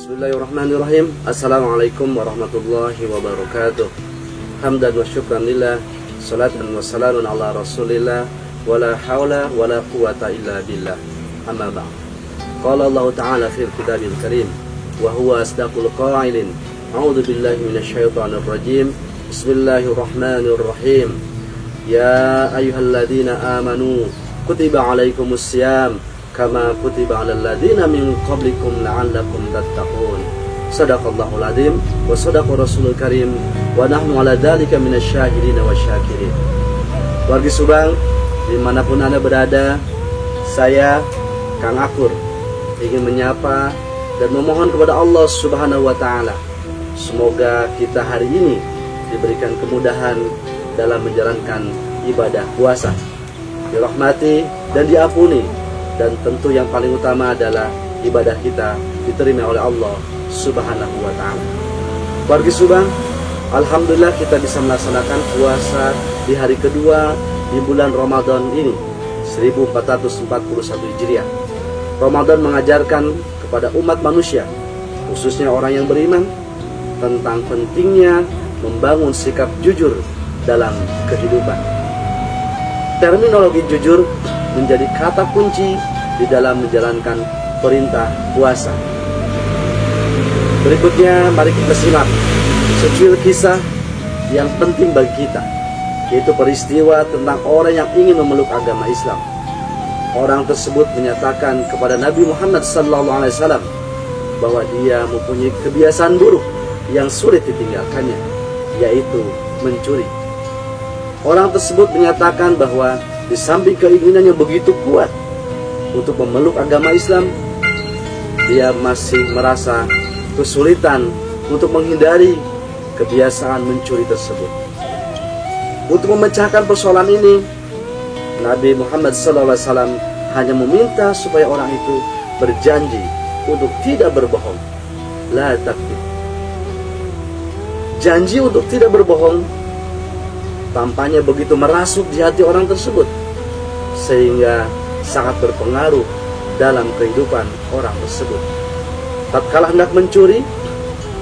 Bismillahirrahmanirrahim. Assalamualaikum warahmatullahi wabarakatuh. Hamdan wa syukran lillah, salatan wa salamun ala rasulillah, wala hawla wala quwata illa billah. Amma ba'd. Qala Allah Ta'ala fil kitabil karim, wa huwa asdaqul qailin. A'udzu billahi minasyaitonir rajim. Bismillahirrahmanirrahim. Ya ayyuhalladzina amanu kutiba alaikumus syiyam kama kutiba alal ladzina min qablikum la'allakum tattaqun. Shadaqallahul adzim wa shadaqa rasulul karim wa nahnu ala dzalika minasyahidin wasyakirin. Wargi Subang, dimanapun Anda berada, saya Kang Akur ingin menyapa dan memohon kepada Allah Subhanahu wa Ta'ala, semoga kita hari ini diberikan kemudahan dalam menjalankan ibadah puasa, dirahmati dan diampuni, dan tentu yang paling utama adalah ibadah kita diterima oleh Allah Subhanahu wa Ta'ala. Wargi Subang, alhamdulillah kita bisa melaksanakan puasa di hari kedua di bulan Ramadan ini 1441 Hijriah. Ramadan mengajarkan kepada umat manusia, khususnya orang yang beriman, tentang pentingnya membangun sikap jujur dalam kehidupan. Terminologi jujur menjadi kata kunci di dalam menjalankan perintah puasa. Berikutnya mari kita simak secuil kisah yang penting bagi kita, yaitu peristiwa tentang orang yang ingin memeluk agama Islam. Orang tersebut menyatakan kepada Nabi Muhammad SAW bahwa dia mempunyai kebiasaan buruk yang sulit ditinggalkannya, yaitu mencuri. Orang tersebut menyatakan bahwa di samping keinginan yang begitu kuat untuk memeluk agama Islam, dia masih merasa kesulitan untuk menghindari kebiasaan mencuri tersebut. Untuk memecahkan persoalan ini, Nabi Muhammad SAW hanya meminta supaya orang itu berjanji untuk tidak berbohong. La takdzib. Janji untuk tidak berbohong tampaknya begitu merasuk di hati orang tersebut, sehingga sangat berpengaruh dalam kehidupan orang tersebut. Tatkala hendak mencuri,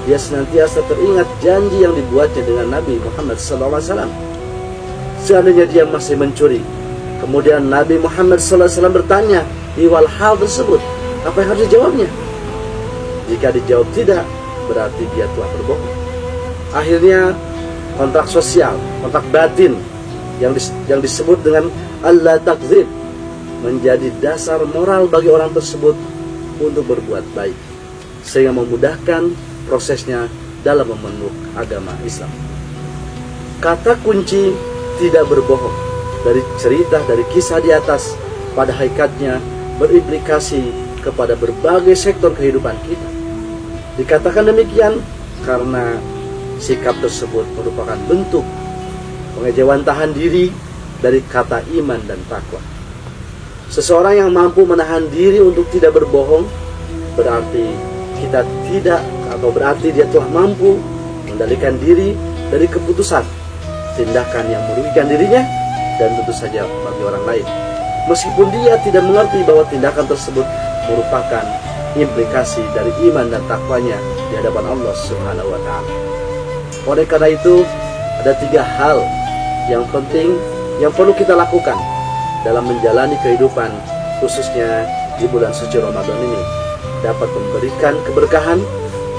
dia senantiasa teringat janji yang dibuatnya dengan Nabi Muhammad SAW. Seandainya dia masih mencuri, kemudian Nabi Muhammad SAW bertanya ihwal hal tersebut, apa yang harus dijawabnya? Jika dijawab tidak, berarti dia telah berbohong. Akhirnya kontrak sosial, kontrak batin yang disebut dengan Allah takdzib menjadi dasar moral bagi orang tersebut untuk berbuat baik, sehingga memudahkan prosesnya dalam memeluk agama Islam. Kata kunci tidak berbohong dari cerita, dari kisah di atas, pada hakikatnya berimplikasi kepada berbagai sektor kehidupan kita. Dikatakan demikian karena sikap tersebut merupakan bentuk pengejauhan tahan diri dari kata iman dan takwa. Seseorang yang mampu menahan diri untuk tidak berbohong, berarti dia telah mampu mengendalikan diri dari keputusan tindakan yang merugikan dirinya dan tentu saja bagi orang lain, meskipun dia tidak mengerti bahwa tindakan tersebut merupakan implikasi dari iman dan takwanya di hadapan Allah Subhanahu wa Ta'ala. Oleh karena itu, ada 3 hal yang penting yang perlu kita lakukan dalam menjalani kehidupan, khususnya di bulan suci Ramadan ini, dapat memberikan keberkahan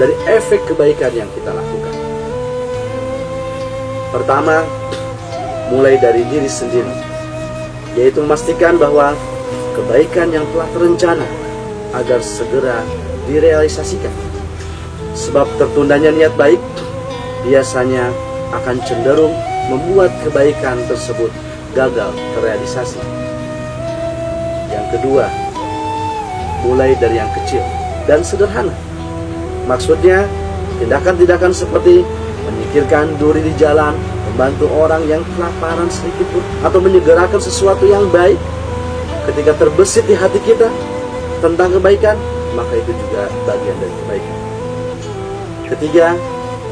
dari efek kebaikan yang kita lakukan. Pertama, mulai dari diri sendiri, yaitu memastikan bahwa kebaikan yang telah terencana agar segera direalisasikan. Sebab tertundanya niat baik biasanya akan cenderung membuat kebaikan tersebut gagal terrealisasi. Yang kedua, mulai dari yang kecil dan sederhana. Maksudnya, tindakan-tindakan seperti menyingkirkan duri di jalan, membantu orang yang kelaparan sedikit pun, atau menyegerakan sesuatu yang baik. Ketika terbesit di hati kita tentang kebaikan, maka itu juga bagian dari kebaikan. Ketiga,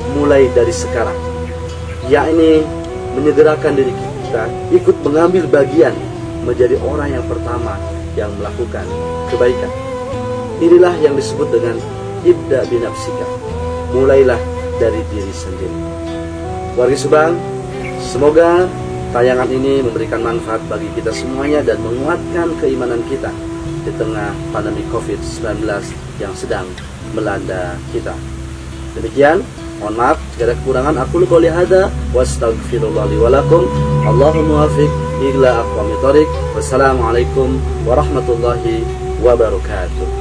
mulai dari sekarang, yakni menyegerakan diri kita ikut mengambil bagian menjadi orang yang pertama yang melakukan kebaikan. Inilah yang disebut dengan ibda binafsika. Mulailah dari diri sendiri. Warga Subang, semoga tayangan ini memberikan manfaat bagi kita semuanya dan menguatkan keimanan kita di tengah pandemi COVID-19 yang sedang melanda kita. Demikian, mohon maaf jika ada kekurangan. Aku qouli hada wa astaghfirullah li wa lakum. Allahumma muwaffiq ila aqwamit thoriq. Wassalamualaikum warahmatullahi wabarakatuh.